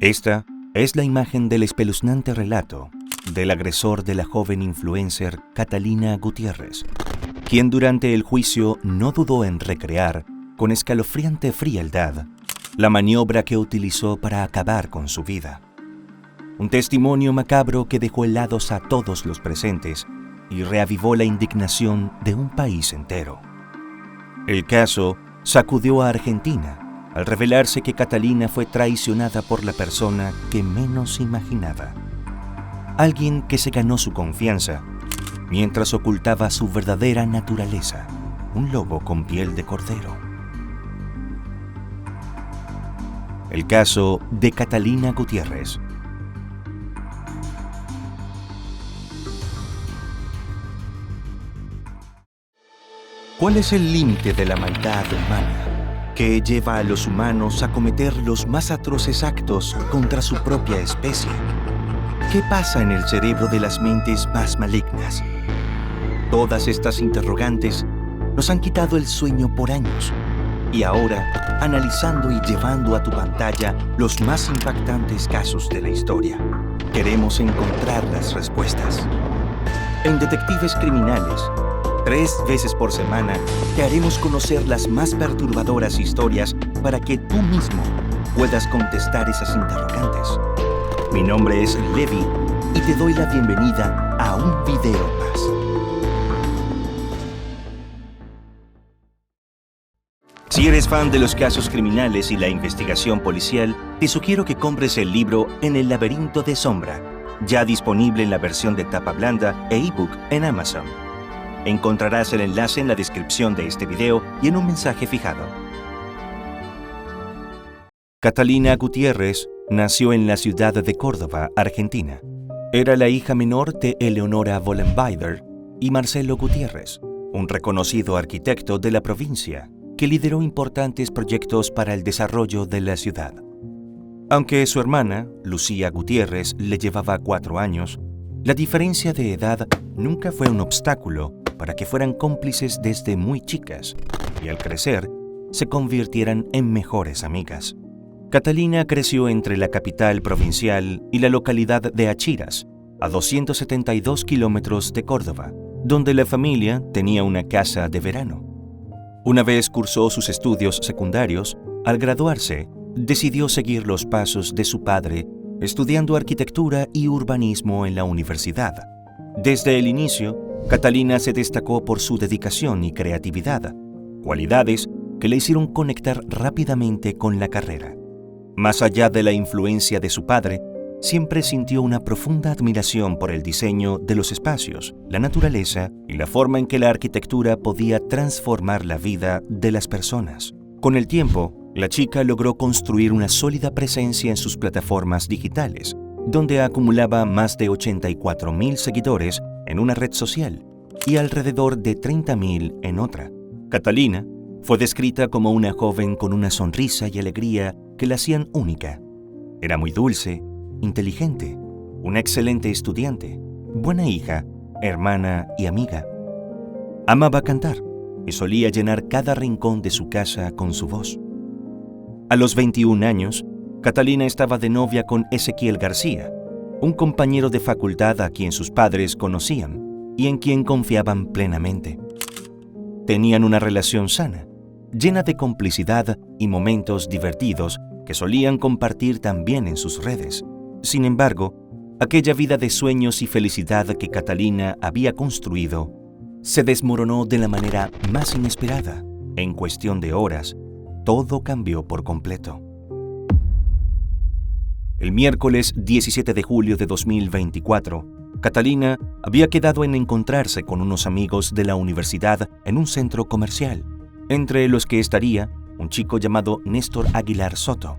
Esta es la imagen del espeluznante relato del agresor de la joven influencer Catalina Gutiérrez, quien durante el juicio no dudó en recrear con escalofriante frialdad la maniobra que utilizó para acabar con su vida. Un testimonio macabro que dejó helados a todos los presentes y reavivó la indignación de un país entero. El caso sacudió a Argentina al revelarse que Catalina fue traicionada por la persona que menos imaginaba. Alguien que se ganó su confianza mientras ocultaba su verdadera naturaleza, un lobo con piel de cordero. El caso de Catalina Gutiérrez. ¿Cuál es el límite de la maldad humana que lleva a los humanos a cometer los más atroces actos contra su propia especie? ¿Qué pasa en el cerebro de las mentes más malignas? Todas estas interrogantes nos han quitado el sueño por años. Y ahora, analizando y llevando a tu pantalla los más impactantes casos de la historia, queremos encontrar las respuestas. En Detectives Criminales, 3 veces por semana te haremos conocer las más perturbadoras historias para que tú mismo puedas contestar esas interrogantes. Mi nombre es Levi y te doy la bienvenida a un video más. Si eres fan de los casos criminales y la investigación policial, te sugiero que compres el libro En el laberinto de sombra, ya disponible en la versión de tapa blanda e ebook en Amazon. Encontrarás el enlace en la descripción de este video y en un mensaje fijado. Catalina Gutiérrez nació en la ciudad de Córdoba, Argentina. Era la hija menor de Eleonora Vollenweider y Marcelo Gutiérrez, un reconocido arquitecto de la provincia que lideró importantes proyectos para el desarrollo de la ciudad. Aunque su hermana, Lucía Gutiérrez, le llevaba 4 años, la diferencia de edad nunca fue un obstáculo para que fueran cómplices desde muy chicas y al crecer se convirtieran en mejores amigas. Catalina creció entre la capital provincial y la localidad de Achiras, a 272 kilómetros de Córdoba, donde la familia tenía una casa de verano. Una vez cursó sus estudios secundarios, al graduarse, decidió seguir los pasos de su padre, estudiando arquitectura y urbanismo en la universidad. Desde el inicio, Catalina se destacó por su dedicación y creatividad, cualidades que le hicieron conectar rápidamente con la carrera. Más allá de la influencia de su padre, siempre sintió una profunda admiración por el diseño de los espacios, la naturaleza y la forma en que la arquitectura podía transformar la vida de las personas. Con el tiempo, la chica logró construir una sólida presencia en sus plataformas digitales, donde acumulaba más de 84,000 seguidores en una red social y alrededor de 30,000 en otra. Catalina fue descrita como una joven con una sonrisa y alegría que la hacían única. Era muy dulce, inteligente, una excelente estudiante, buena hija, hermana y amiga. Amaba cantar y solía llenar cada rincón de su casa con su voz. A los 21 años, Catalina estaba de novia con Ezequiel García, un compañero de facultad a quien sus padres conocían y en quien confiaban plenamente. Tenían una relación sana, llena de complicidad y momentos divertidos que solían compartir también en sus redes. Sin embargo, aquella vida de sueños y felicidad que Catalina había construido se desmoronó de la manera más inesperada. En cuestión de horas, todo cambió por completo. El miércoles 17 de julio de 2024, Catalina había quedado en encontrarse con unos amigos de la universidad en un centro comercial, entre los que estaría un chico llamado Néstor Aguilar Soto.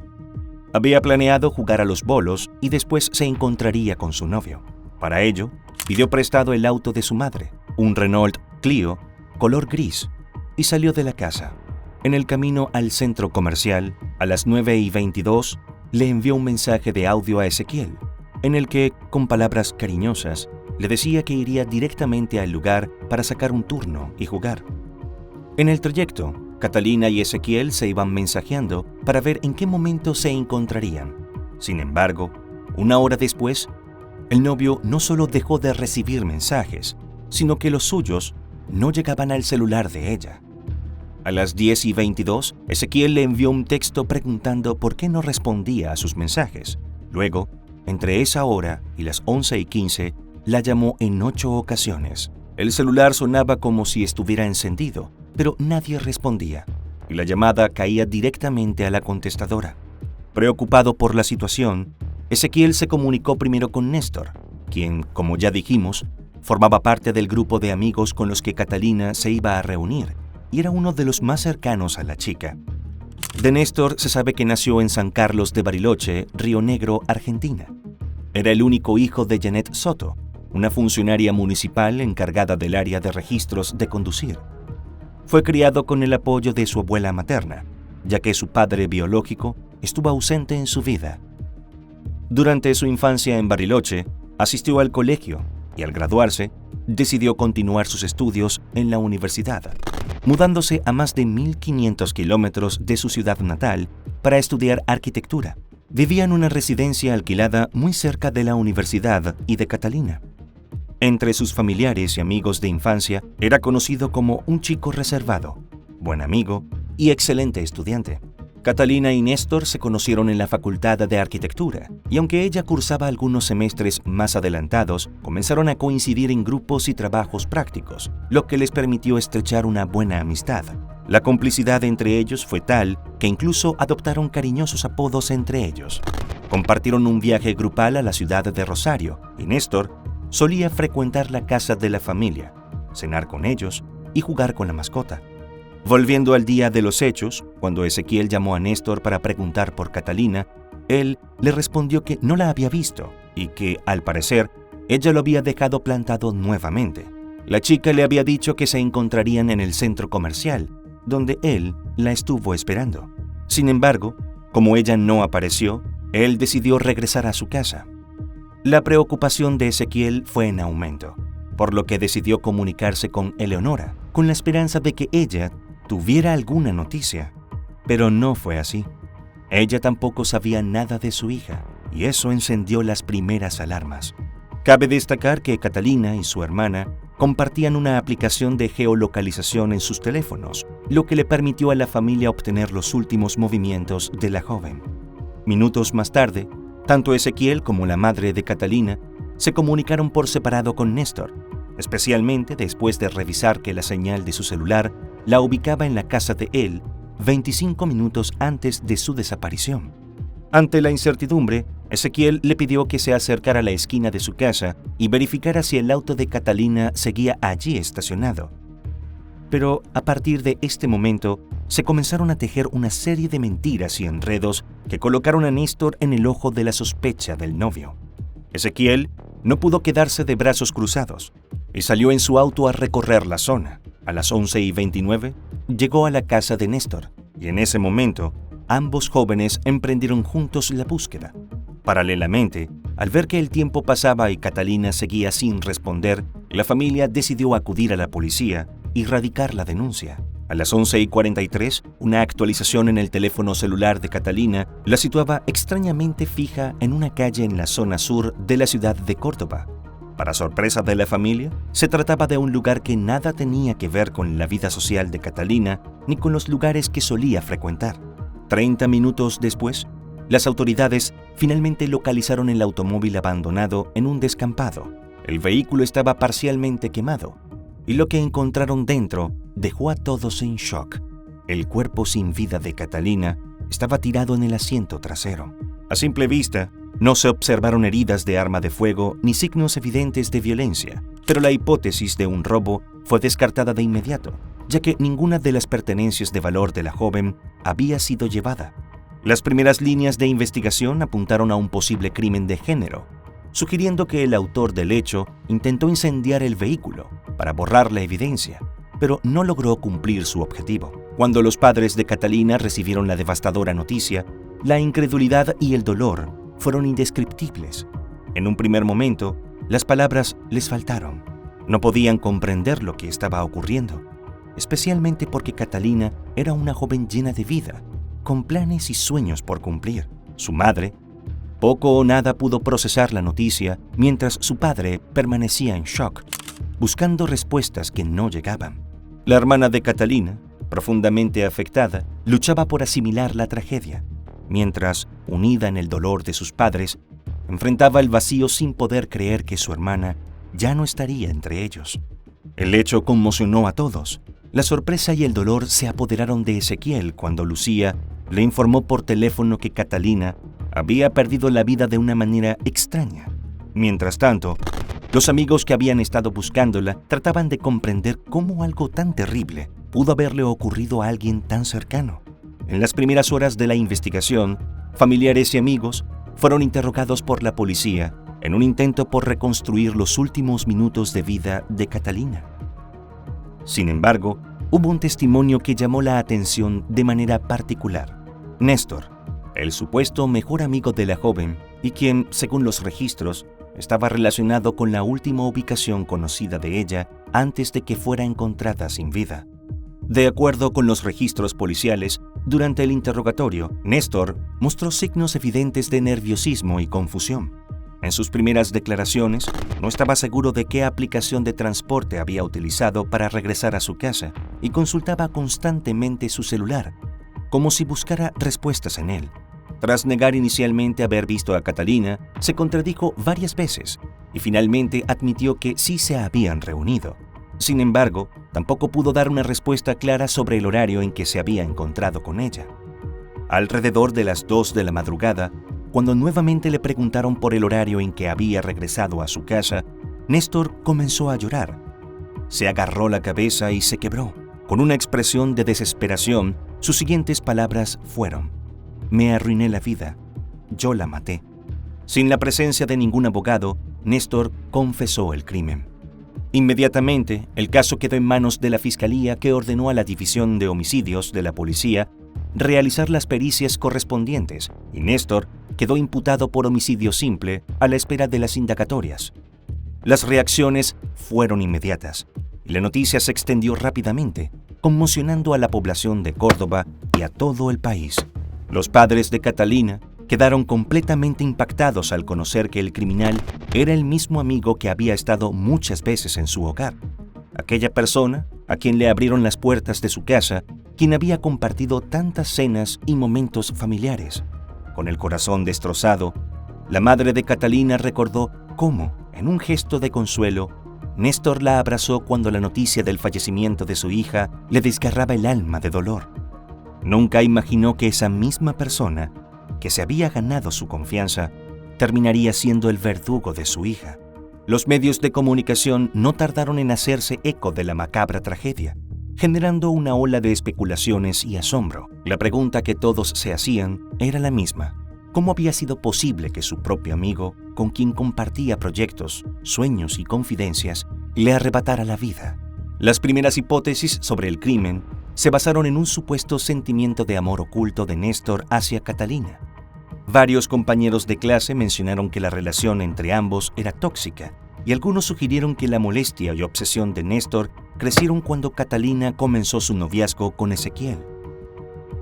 Había planeado jugar a los bolos y después se encontraría con su novio. Para ello, pidió prestado el auto de su madre, un Renault Clio color gris, y salió de la casa. En el camino al centro comercial, a las 9:22, le envió un mensaje de audio a Ezequiel, en el que, con palabras cariñosas, le decía que iría directamente al lugar para sacar un turno y jugar. En el trayecto, Catalina y Ezequiel se iban mensajeando para ver en qué momento se encontrarían. Sin embargo, una hora después, el novio no solo dejó de recibir mensajes, sino que los suyos no llegaban al celular de ella. A las 10:22, Ezequiel le envió un texto preguntando por qué no respondía a sus mensajes. Luego, entre esa hora y las 11:15, la llamó en 8 ocasiones. El celular sonaba como si estuviera encendido, pero nadie respondía, y la llamada caía directamente a la contestadora. Preocupado por la situación, Ezequiel se comunicó primero con Néstor, quien, como ya dijimos, formaba parte del grupo de amigos con los que Catalina se iba a reunir y era uno de los más cercanos a la chica. De Néstor se sabe que nació en San Carlos de Bariloche, Río Negro, Argentina. Era el único hijo de Janet Soto, una funcionaria municipal encargada del área de registros de conducir. Fue criado con el apoyo de su abuela materna, ya que su padre biológico estuvo ausente en su vida. Durante su infancia en Bariloche, asistió al colegio y al graduarse, decidió continuar sus estudios en la universidad, mudándose a más de 1.500 kilómetros de su ciudad natal para estudiar arquitectura. Vivía en una residencia alquilada muy cerca de la universidad y de Catalina. Entre sus familiares y amigos de infancia, era conocido como un chico reservado, buen amigo y excelente estudiante. Catalina y Néstor se conocieron en la Facultad de Arquitectura, y aunque ella cursaba algunos semestres más adelantados, comenzaron a coincidir en grupos y trabajos prácticos, lo que les permitió estrechar una buena amistad. La complicidad entre ellos fue tal que incluso adoptaron cariñosos apodos entre ellos. Compartieron un viaje grupal a la ciudad de Rosario, y Néstor solía frecuentar la casa de la familia, cenar con ellos y jugar con la mascota. Volviendo al día de los hechos, cuando Ezequiel llamó a Néstor para preguntar por Catalina, él le respondió que no la había visto y que, al parecer, ella lo había dejado plantado nuevamente. La chica le había dicho que se encontrarían en el centro comercial, donde él la estuvo esperando. Sin embargo, como ella no apareció, él decidió regresar a su casa. La preocupación de Ezequiel fue en aumento, por lo que decidió comunicarse con Eleonora, con la esperanza de que ella tuviera alguna noticia. Pero no fue así. Ella tampoco sabía nada de su hija, y eso encendió las primeras alarmas. Cabe destacar que Catalina y su hermana compartían una aplicación de geolocalización en sus teléfonos, lo que le permitió a la familia obtener los últimos movimientos de la joven. Minutos más tarde, tanto Ezequiel como la madre de Catalina se comunicaron por separado con Néstor, especialmente después de revisar que la señal de su celular la ubicaba en la casa de él 25 minutos antes de su desaparición. Ante la incertidumbre, Ezequiel le pidió que se acercara a la esquina de su casa y verificara si el auto de Catalina seguía allí estacionado. Pero a partir de este momento, se comenzaron a tejer una serie de mentiras y enredos que colocaron a Néstor en el ojo de la sospecha del novio. Ezequiel no pudo quedarse de brazos cruzados y salió en su auto a recorrer la zona. A las 11:29 llegó a la casa de Néstor y en ese momento ambos jóvenes emprendieron juntos la búsqueda. Paralelamente, al ver que el tiempo pasaba y Catalina seguía sin responder, la familia decidió acudir a la policía y radicar la denuncia. A las 11:43, una actualización en el teléfono celular de Catalina la situaba extrañamente fija en una calle en la zona sur de la ciudad de Córdoba. Para sorpresa de la familia, se trataba de un lugar que nada tenía que ver con la vida social de Catalina ni con los lugares que solía frecuentar. 30 minutos después, las autoridades finalmente localizaron el automóvil abandonado en un descampado. El vehículo estaba parcialmente quemado, y lo que encontraron dentro dejó a todos en shock. El cuerpo sin vida de Catalina estaba tirado en el asiento trasero. A simple vista, no se observaron heridas de arma de fuego ni signos evidentes de violencia, pero la hipótesis de un robo fue descartada de inmediato, ya que ninguna de las pertenencias de valor de la joven había sido llevada. Las primeras líneas de investigación apuntaron a un posible crimen de género, sugiriendo que el autor del hecho intentó incendiar el vehículo para borrar la evidencia, pero no logró cumplir su objetivo. Cuando los padres de Catalina recibieron la devastadora noticia, la incredulidad y el dolor fueron indescriptibles. En un primer momento, las palabras les faltaron. No podían comprender lo que estaba ocurriendo, especialmente porque Catalina era una joven llena de vida, con planes y sueños por cumplir. Su madre, Poco o nada pudo procesar la noticia mientras su padre permanecía en shock, buscando respuestas que no llegaban. La hermana de Catalina, profundamente afectada, luchaba por asimilar la tragedia, mientras, unida en el dolor de sus padres, enfrentaba el vacío sin poder creer que su hermana ya no estaría entre ellos. El hecho conmocionó a todos. La sorpresa y el dolor se apoderaron de Ezequiel cuando Lucía le informó por teléfono que Catalina había perdido la vida de una manera extraña. Mientras tanto, los amigos que habían estado buscándola trataban de comprender cómo algo tan terrible pudo haberle ocurrido a alguien tan cercano. En las primeras horas de la investigación, familiares y amigos fueron interrogados por la policía en un intento por reconstruir los últimos minutos de vida de Catalina. Sin embargo, hubo un testimonio que llamó la atención de manera particular. Néstor, el supuesto mejor amigo de la joven y quien, según los registros, estaba relacionado con la última ubicación conocida de ella antes de que fuera encontrada sin vida. De acuerdo con los registros policiales, durante el interrogatorio, Néstor mostró signos evidentes de nerviosismo y confusión. En sus primeras declaraciones, no estaba seguro de qué aplicación de transporte había utilizado para regresar a su casa y consultaba constantemente su celular, como si buscara respuestas en él. Tras negar inicialmente haber visto a Catalina, se contradijo varias veces y finalmente admitió que sí se habían reunido. Sin embargo, tampoco pudo dar una respuesta clara sobre el horario en que se había encontrado con ella. Alrededor de las 2 de la madrugada, cuando nuevamente le preguntaron por el horario en que había regresado a su casa, Néstor comenzó a llorar. Se agarró la cabeza y se quebró. Con una expresión de desesperación, sus siguientes palabras fueron: «Me arruiné la vida. Yo la maté». Sin la presencia de ningún abogado, Néstor confesó el crimen. Inmediatamente, el caso quedó en manos de la Fiscalía, que ordenó a la División de Homicidios de la Policía realizar las pericias correspondientes, y Néstor quedó imputado por homicidio simple a la espera de las indagatorias. Las reacciones fueron inmediatas, y la noticia se extendió rápidamente, conmocionando a la población de Córdoba y a todo el país. Los padres de Catalina quedaron completamente impactados al conocer que el criminal era el mismo amigo que había estado muchas veces en su hogar. Aquella persona a quien le abrieron las puertas de su casa, quien había compartido tantas cenas y momentos familiares. Con el corazón destrozado, la madre de Catalina recordó cómo, en un gesto de consuelo, Néstor la abrazó cuando la noticia del fallecimiento de su hija le desgarraba el alma de dolor. Nunca imaginó que esa misma persona, que se había ganado su confianza, terminaría siendo el verdugo de su hija. Los medios de comunicación no tardaron en hacerse eco de la macabra tragedia, generando una ola de especulaciones y asombro. La pregunta que todos se hacían era la misma: ¿cómo había sido posible que su propio amigo, con quien compartía proyectos, sueños y confidencias, le arrebatara la vida? Las primeras hipótesis sobre el crimen se basaron en un supuesto sentimiento de amor oculto de Néstor hacia Catalina. Varios compañeros de clase mencionaron que la relación entre ambos era tóxica, y algunos sugirieron que la molestia y obsesión de Néstor crecieron cuando Catalina comenzó su noviazgo con Ezequiel.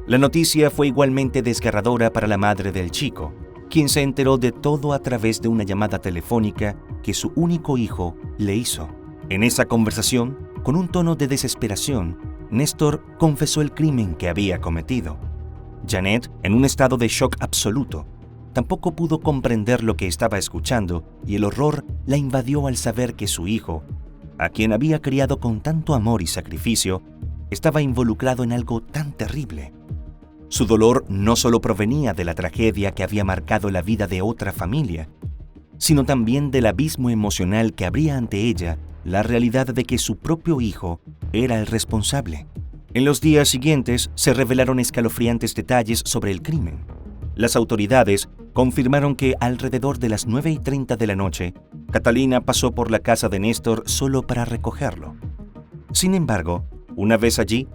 La noticia fue igualmente desgarradora para la madre del chico, quien se enteró de todo a través de una llamada telefónica que su único hijo le hizo. En esa conversación, con un tono de desesperación, Néstor confesó el crimen que había cometido. Janet, en un estado de shock absoluto, tampoco pudo comprender lo que estaba escuchando, y el horror la invadió al saber que su hijo, a quien había criado con tanto amor y sacrificio, estaba involucrado en algo tan terrible. Su dolor no solo provenía de la tragedia que había marcado la vida de otra familia, sino también del abismo emocional que abría ante ella la realidad de que su propio hijo era el responsable. En los días siguientes se revelaron escalofriantes detalles sobre el crimen. Las autoridades confirmaron que alrededor de las 9:30 de la noche, Catalina pasó por la casa de Néstor solo para recogerlo. Sin embargo, una vez allí,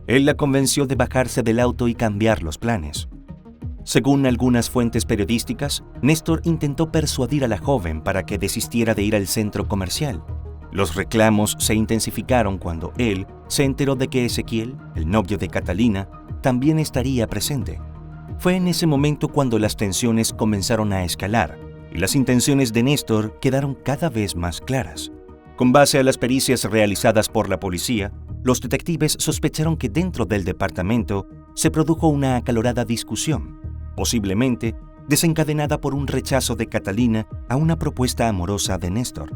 él la convenció de bajarse del auto y cambiar los planes. Según algunas fuentes periodísticas, Néstor intentó persuadir a la joven para que desistiera de ir al centro comercial. Los reclamos se intensificaron cuando él se enteró de que Ezequiel, el novio de Catalina, también estaría presente. Fue en ese momento cuando las tensiones comenzaron a escalar y las intenciones de Néstor quedaron cada vez más claras. Con base a las pericias realizadas por la policía, los detectives sospecharon que dentro del departamento se produjo una acalorada discusión, posiblemente desencadenada por un rechazo de Catalina a una propuesta amorosa de Néstor.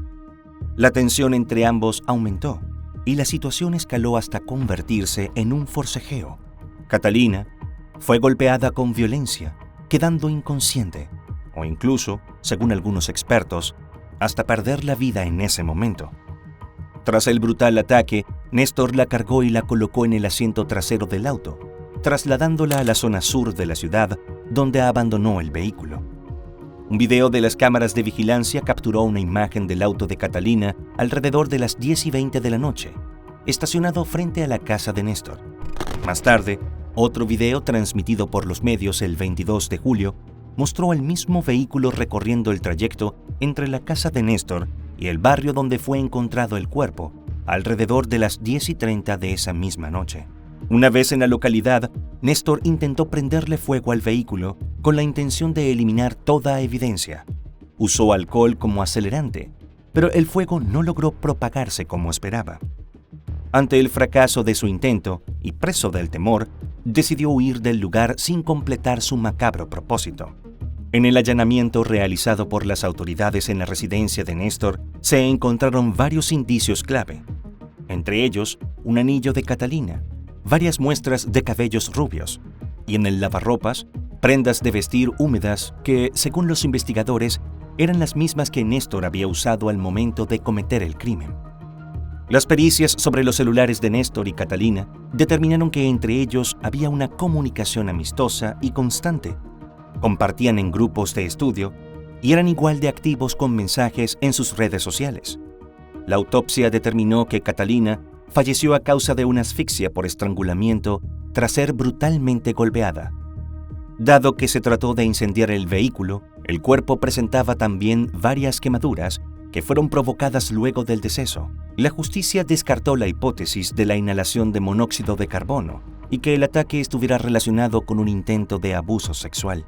La tensión entre ambos aumentó y la situación escaló hasta convertirse en un forcejeo. Catalina fue golpeada con violencia, quedando inconsciente, o incluso, según algunos expertos, hasta perder la vida en ese momento. Tras el brutal ataque, Néstor la cargó y la colocó en el asiento trasero del auto, trasladándola a la zona sur de la ciudad, donde abandonó el vehículo. Un video de las cámaras de vigilancia capturó una imagen del auto de Catalina alrededor de las 10:20 de la noche, estacionado frente a la casa de Néstor. Más tarde, otro video transmitido por los medios el 22 de julio mostró el mismo vehículo recorriendo el trayecto entre la casa de Néstor y el barrio donde fue encontrado el cuerpo, alrededor de las 10:30 de esa misma noche. Una vez en la localidad, Néstor intentó prenderle fuego al vehículo con la intención de eliminar toda evidencia. Usó alcohol como acelerante, pero el fuego no logró propagarse como esperaba. Ante el fracaso de su intento y preso del temor, decidió huir del lugar sin completar su macabro propósito. En el allanamiento realizado por las autoridades en la residencia de Néstor, se encontraron varios indicios clave, entre ellos un anillo de Catalina, varias muestras de cabellos rubios y en el lavarropas, prendas de vestir húmedas que, según los investigadores, eran las mismas que Néstor había usado al momento de cometer el crimen. Las pericias sobre los celulares de Néstor y Catalina determinaron que entre ellos había una comunicación amistosa y constante. Compartían en grupos de estudio y eran igual de activos con mensajes en sus redes sociales. La autopsia determinó que Catalina falleció a causa de una asfixia por estrangulamiento tras ser brutalmente golpeada. Dado que se trató de incendiar el vehículo, el cuerpo presentaba también varias quemaduras que fueron provocadas luego del deceso. La justicia descartó la hipótesis de la inhalación de monóxido de carbono y que el ataque estuviera relacionado con un intento de abuso sexual.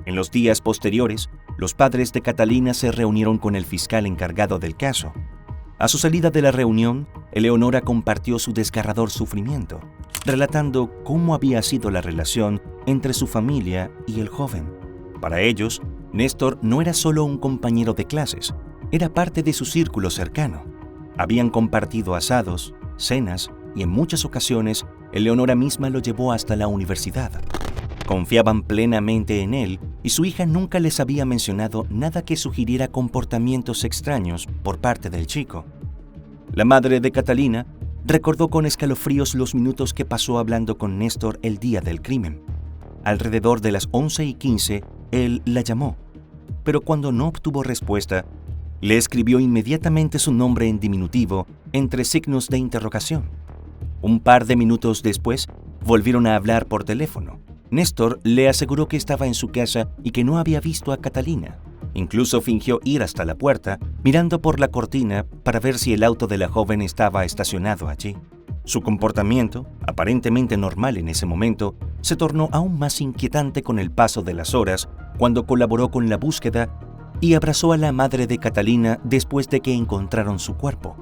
En los días posteriores, los padres de Catalina se reunieron con el fiscal encargado del caso. A su salida de la reunión, Eleonora compartió su desgarrador sufrimiento, relatando cómo había sido la relación entre su familia y el joven. Para ellos, Néstor no era solo un compañero de clases, era parte de su círculo cercano. Habían compartido asados, cenas y en muchas ocasiones, Eleonora misma lo llevó hasta la universidad. Confiaban plenamente en él y su hija nunca les había mencionado nada que sugiriera comportamientos extraños por parte del chico. La madre de Catalina recordó con escalofríos los minutos que pasó hablando con Néstor el día del crimen. Alrededor de las 11:15, él la llamó, pero cuando no obtuvo respuesta, le escribió inmediatamente su nombre en diminutivo entre signos de interrogación. Un par de minutos después, volvieron a hablar por teléfono. Néstor le aseguró que estaba en su casa y que no había visto a Catalina. Incluso fingió ir hasta la puerta, mirando por la cortina para ver si el auto de la joven estaba estacionado allí. Su comportamiento, aparentemente normal en ese momento, se tornó aún más inquietante con el paso de las horas, cuando colaboró con la búsqueda y abrazó a la madre de Catalina después de que encontraron su cuerpo.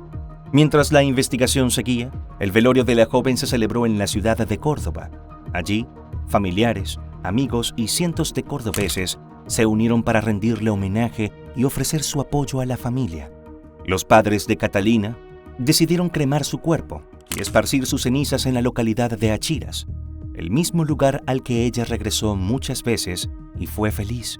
Mientras la investigación seguía, el velorio de la joven se celebró en la ciudad de Córdoba. Allí, familiares, amigos y cientos de cordobeses se unieron para rendirle homenaje y ofrecer su apoyo a la familia. Los padres de Catalina decidieron cremar su cuerpo y esparcir sus cenizas en la localidad de Achiras, el mismo lugar al que ella regresó muchas veces y fue feliz.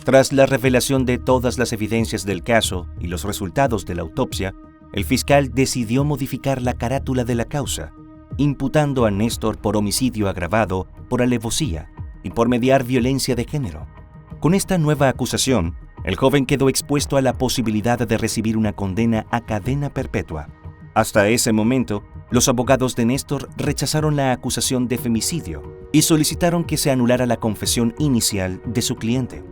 Tras la revelación de todas las evidencias del caso y los resultados de la autopsia, el fiscal decidió modificar la carátula de la causa, imputando a Néstor por homicidio agravado, por alevosía y por mediar violencia de género. Con esta nueva acusación, el joven quedó expuesto a la posibilidad de recibir una condena a cadena perpetua. Hasta ese momento, los abogados de Néstor rechazaron la acusación de femicidio y solicitaron que se anulara la confesión inicial de su cliente.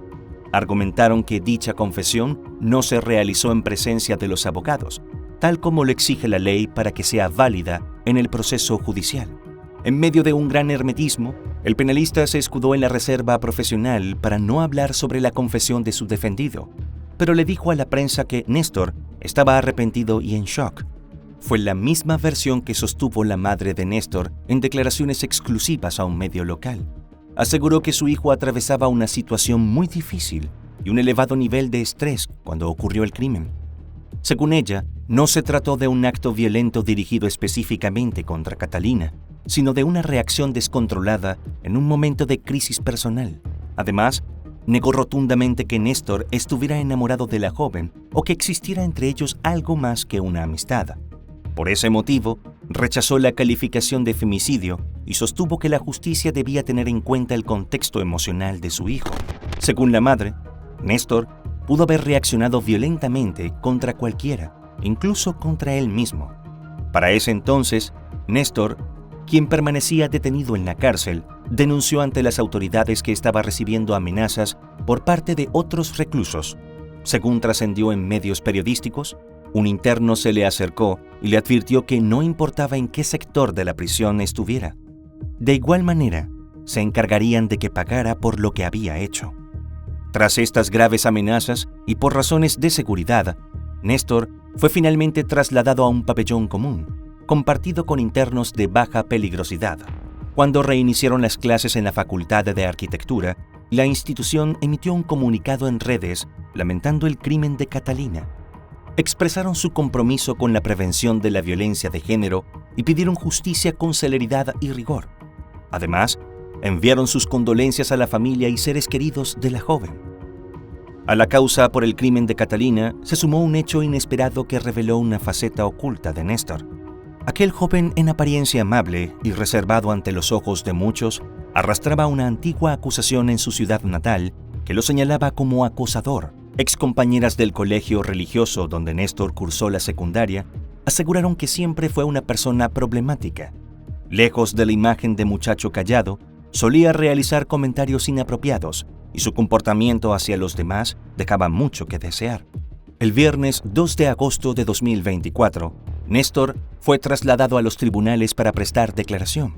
Argumentaron que dicha confesión no se realizó en presencia de los abogados, tal como lo exige la ley para que sea válida en el proceso judicial. En medio de un gran hermetismo, El penalista se escudó en la reserva profesional para no hablar sobre la confesión de su defendido, pero le dijo a la prensa que Néstor estaba arrepentido y en shock. Fue la misma versión que sostuvo la madre de Néstor en declaraciones exclusivas a un medio local. Aseguró que su hijo atravesaba una situación muy difícil y un elevado nivel de estrés cuando ocurrió el crimen. Según ella, no se trató de un acto violento dirigido específicamente contra Catalina, sino de una reacción descontrolada en un momento de crisis personal. Además, negó rotundamente que Néstor estuviera enamorado de la joven o que existiera entre ellos algo más que una amistad. Por ese motivo, rechazó la calificación de femicidio y sostuvo que la justicia debía tener en cuenta el contexto emocional de su hijo. Según la madre, Néstor pudo haber reaccionado violentamente contra cualquiera, incluso contra él mismo. Para ese entonces, Néstor, quien permanecía detenido en la cárcel, denunció ante las autoridades que estaba recibiendo amenazas por parte de otros reclusos. Según trascendió en medios periodísticos, un interno se le acercó y le advirtió que no importaba en qué sector de la prisión estuviera. De igual manera, se encargarían de que pagara por lo que había hecho. Tras estas graves amenazas y por razones de seguridad, Néstor fue finalmente trasladado a un pabellón común, compartido con internos de baja peligrosidad. Cuando reiniciaron las clases en la Facultad de Arquitectura, la institución emitió un comunicado en redes lamentando el crimen de Catalina. Expresaron su compromiso con la prevención de la violencia de género y pidieron justicia con celeridad y rigor. Además, enviaron sus condolencias a la familia y seres queridos de la joven. A la causa por el crimen de Catalina se sumó un hecho inesperado que reveló una faceta oculta de Néstor. Aquel joven en apariencia amable y reservado ante los ojos de muchos, arrastraba una antigua acusación en su ciudad natal que lo señalaba como acosador. Excompañeras del colegio religioso donde Néstor cursó la secundaria aseguraron que siempre fue una persona problemática. Lejos de la imagen de muchacho callado, solía realizar comentarios inapropiados y su comportamiento hacia los demás dejaba mucho que desear. El viernes 2 de agosto de 2024, Néstor fue trasladado a los tribunales para prestar declaración.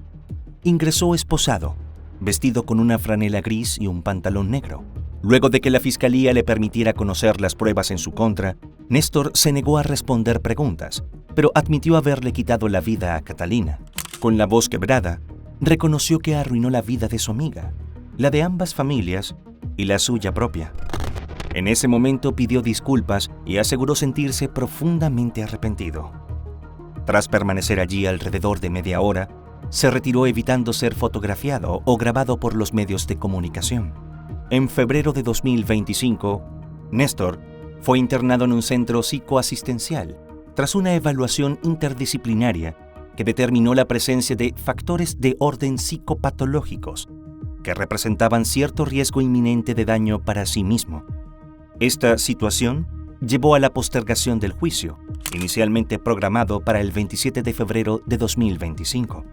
Ingresó esposado, vestido con una franela gris y un pantalón negro. Luego de que la fiscalía le permitiera conocer las pruebas en su contra, Néstor se negó a responder preguntas, pero admitió haberle quitado la vida a Catalina. Con la voz quebrada, reconoció que arruinó la vida de su amiga, la de ambas familias y la suya propia. En ese momento pidió disculpas y aseguró sentirse profundamente arrepentido. Tras permanecer allí alrededor de media hora, se retiró evitando ser fotografiado o grabado por los medios de comunicación. En febrero de 2025, Néstor fue internado en un centro psicoasistencial tras una evaluación interdisciplinaria que determinó la presencia de factores de orden psicopatológicos que representaban cierto riesgo inminente de daño para sí mismo. Esta situación llevó a la postergación del juicio, inicialmente programado para el 27 de febrero de 2025.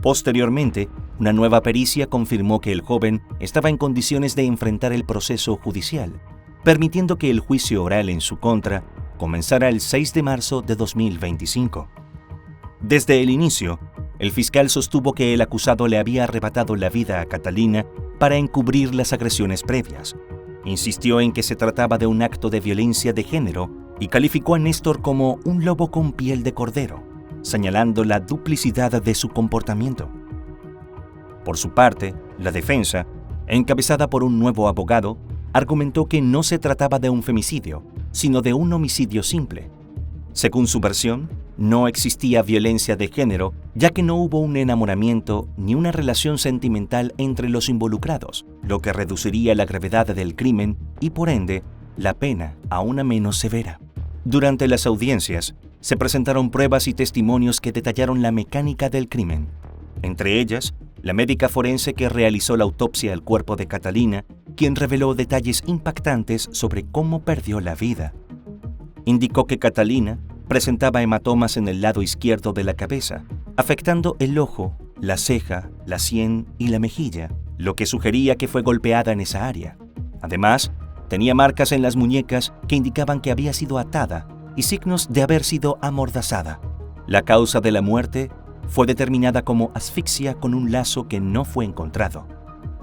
Posteriormente, una nueva pericia confirmó que el joven estaba en condiciones de enfrentar el proceso judicial, permitiendo que el juicio oral en su contra comenzara el 6 de marzo de 2025. Desde el inicio, el fiscal sostuvo que el acusado le había arrebatado la vida a Catalina para encubrir las agresiones previas. Insistió en que se trataba de un acto de violencia de género y calificó a Néstor como un lobo con piel de cordero, señalando la duplicidad de su comportamiento. Por su parte, la defensa, encabezada por un nuevo abogado, argumentó que no se trataba de un femicidio, sino de un homicidio simple. Según su versión, no existía violencia de género, ya que no hubo un enamoramiento ni una relación sentimental entre los involucrados, lo que reduciría la gravedad del crimen y, por ende, la pena a una menos severa. Durante las audiencias, se presentaron pruebas y testimonios que detallaron la mecánica del crimen. Entre ellas, la médica forense que realizó la autopsia al cuerpo de Catalina, quien reveló detalles impactantes sobre cómo perdió la vida. Indicó que Catalina presentaba hematomas en el lado izquierdo de la cabeza, afectando el ojo, la ceja, la sien y la mejilla, lo que sugería que fue golpeada en esa área. Además, tenía marcas en las muñecas que indicaban que había sido atada y signos de haber sido amordazada. La causa de la muerte fue determinada como asfixia con un lazo que no fue encontrado.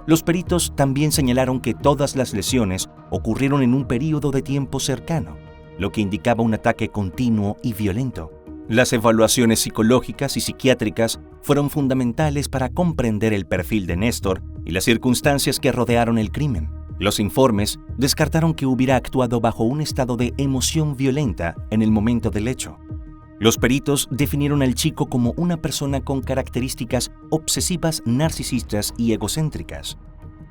Los peritos también señalaron que todas las lesiones ocurrieron en un período de tiempo cercano, lo que indicaba un ataque continuo y violento. Las evaluaciones psicológicas y psiquiátricas fueron fundamentales para comprender el perfil de Néstor y las circunstancias que rodearon el crimen. Los informes descartaron que hubiera actuado bajo un estado de emoción violenta en el momento del hecho. Los peritos definieron al chico como una persona con características obsesivas, narcisistas y egocéntricas.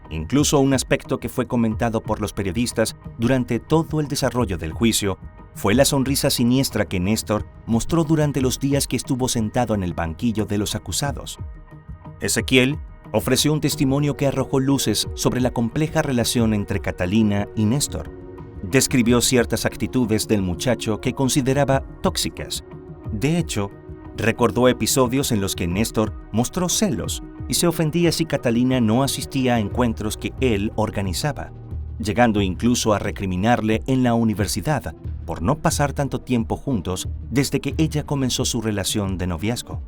Incluso un aspecto que fue comentado por los periodistas durante todo el desarrollo del juicio fue la sonrisa siniestra que Néstor mostró durante los días que estuvo sentado en el banquillo de los acusados. Ezequiel ofreció un testimonio que arrojó luces sobre la compleja relación entre Catalina y Néstor. Describió ciertas actitudes del muchacho que consideraba tóxicas. De hecho, recordó episodios en los que Néstor mostró celos y se ofendía si Catalina no asistía a encuentros que él organizaba, llegando incluso a recriminarle en la universidad por no pasar tanto tiempo juntos desde que ella comenzó su relación de noviazgo.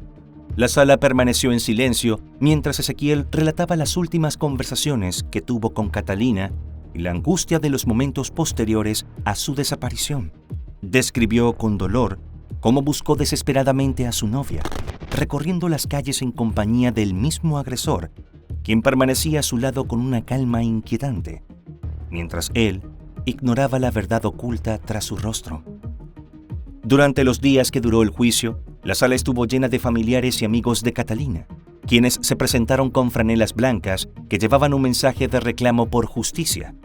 La sala permaneció en silencio mientras Ezequiel relataba las últimas conversaciones que tuvo con Catalina y la angustia de los momentos posteriores a su desaparición. Describió con dolor cómo buscó desesperadamente a su novia, recorriendo las calles en compañía del mismo agresor, quien permanecía a su lado con una calma inquietante, mientras él ignoraba la verdad oculta tras su rostro. Durante los días que duró el juicio, la sala estuvo llena de familiares y amigos de Catalina, quienes se presentaron con franelas blancas que llevaban un mensaje de reclamo por justicia.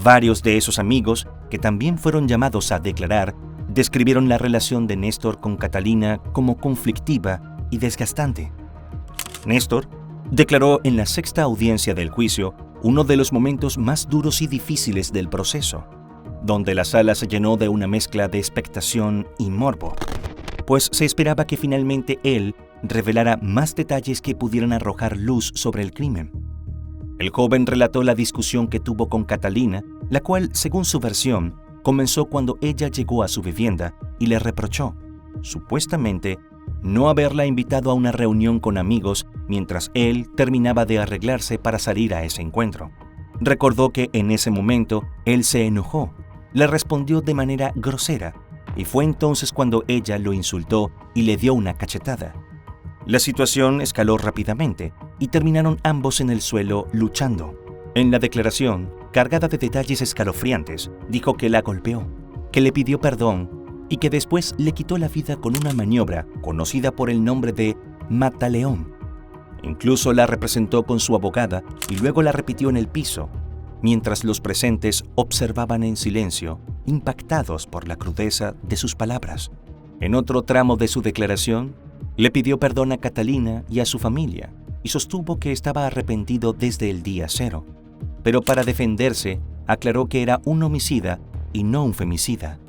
Varios de esos amigos, que también fueron llamados a declarar, describieron la relación de Néstor con Catalina como conflictiva y desgastante. Néstor declaró en la sexta audiencia del juicio uno de los momentos más duros y difíciles del proceso, donde la sala se llenó de una mezcla de expectación y morbo, pues se esperaba que finalmente él revelara más detalles que pudieran arrojar luz sobre el crimen. El joven relató la discusión que tuvo con Catalina, la cual, según su versión, comenzó cuando ella llegó a su vivienda y le reprochó, supuestamente, no haberla invitado a una reunión con amigos mientras él terminaba de arreglarse para salir a ese encuentro. Recordó que en ese momento él se enojó, le respondió de manera grosera y fue entonces cuando ella lo insultó y le dio una cachetada. La situación escaló rápidamente y terminaron ambos en el suelo luchando. En la declaración, cargada de detalles escalofriantes, dijo que la golpeó, que le pidió perdón y que después le quitó la vida con una maniobra conocida por el nombre de mataleón. Incluso la representó con su abogada y luego la repitió en el piso, mientras los presentes observaban en silencio, impactados por la crudeza de sus palabras. En otro tramo de su declaración, le pidió perdón a Catalina y a su familia y sostuvo que estaba arrepentido desde el día cero, pero para defenderse aclaró que era un homicida y no un femicida.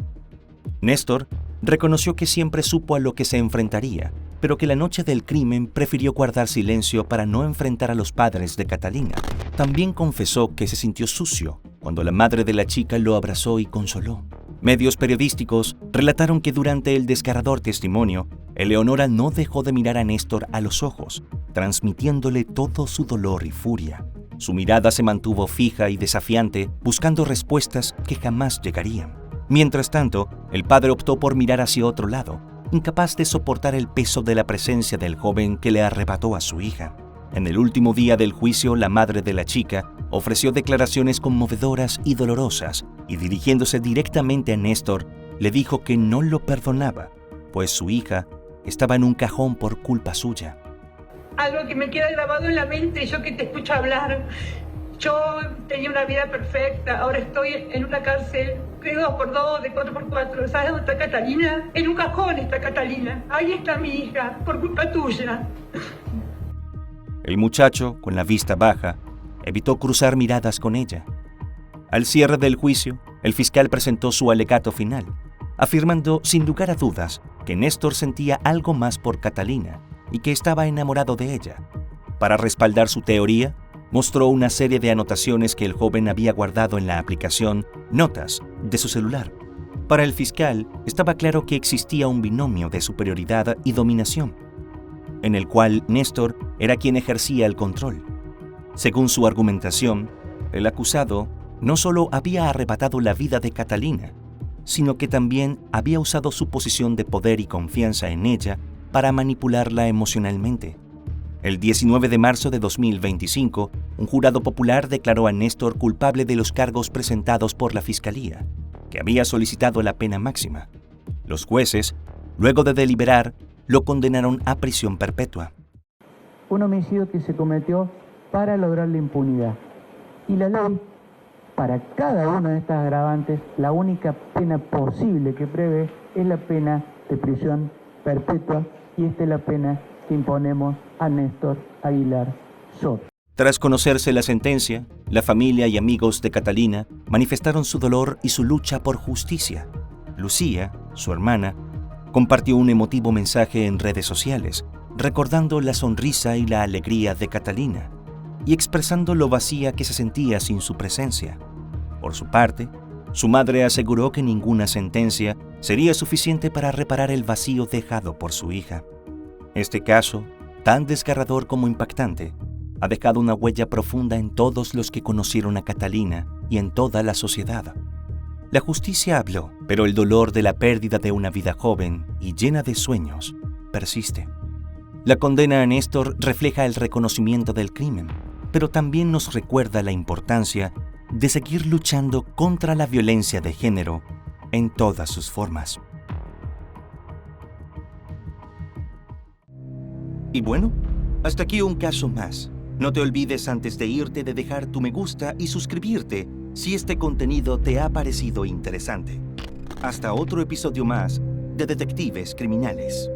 Néstor reconoció que siempre supo a lo que se enfrentaría, pero que la noche del crimen prefirió guardar silencio para no enfrentar a los padres de Catalina. También confesó que se sintió sucio cuando la madre de la chica lo abrazó y consoló. Medios periodísticos relataron que durante el desgarrador testimonio, Eleonora no dejó de mirar a Néstor a los ojos, transmitiéndole todo su dolor y furia. Su mirada se mantuvo fija y desafiante, buscando respuestas que jamás llegarían. Mientras tanto, el padre optó por mirar hacia otro lado, incapaz de soportar el peso de la presencia del joven que le arrebató a su hija. En el último día del juicio, la madre de la chica ofreció declaraciones conmovedoras y dolorosas, y dirigiéndose directamente a Néstor, le dijo que no lo perdonaba, pues su hija estaba en un cajón por culpa suya. Algo que me queda grabado en la mente, yo que te escucho hablar. Yo tenía una vida perfecta, ahora estoy en una cárcel de 2x2, de 4x4. ¿Sabes dónde está Catalina? En un cajón está Catalina. Ahí está mi hija, por culpa tuya. El muchacho, con la vista baja, evitó cruzar miradas con ella. Al cierre del juicio, el fiscal presentó su alegato final, afirmando sin lugar a dudas que Néstor sentía algo más por Catalina y que estaba enamorado de ella. Para respaldar su teoría, mostró una serie de anotaciones que el joven había guardado en la aplicación Notas de su celular. Para el fiscal, estaba claro que existía un binomio de superioridad y dominación. en el cual Néstor era quien ejercía el control. Según su argumentación, el acusado no solo había arrebatado la vida de Catalina, sino que también había usado su posición de poder y confianza en ella para manipularla emocionalmente. El 19 de marzo de 2025, un jurado popular declaró a Néstor culpable de los cargos presentados por la Fiscalía, que había solicitado la pena máxima. Los jueces, luego de deliberar, lo condenaron a prisión perpetua. Un homicidio que se cometió para lograr la impunidad. Y la ley, para cada una de estas agravantes, la única pena posible que prevé es la pena de prisión perpetua, y esta es la pena que imponemos a Néstor Aguilar Soto. Tras conocerse la sentencia, la familia y amigos de Catalina manifestaron su dolor y su lucha por justicia. Lucía, su hermana, compartió un emotivo mensaje en redes sociales, recordando la sonrisa y la alegría de Catalina y expresando lo vacía que se sentía sin su presencia. Por su parte, su madre aseguró que ninguna sentencia sería suficiente para reparar el vacío dejado por su hija. Este caso, tan desgarrador como impactante, ha dejado una huella profunda en todos los que conocieron a Catalina y en toda la sociedad. La justicia habló, pero el dolor de la pérdida de una vida joven y llena de sueños persiste. La condena a Néstor refleja el reconocimiento del crimen, pero también nos recuerda la importancia de seguir luchando contra la violencia de género en todas sus formas. Y bueno, hasta aquí un caso más. No te olvides antes de irte de dejar tu me gusta y suscribirte si este contenido te ha parecido interesante. Hasta otro episodio más de Detectives Criminales.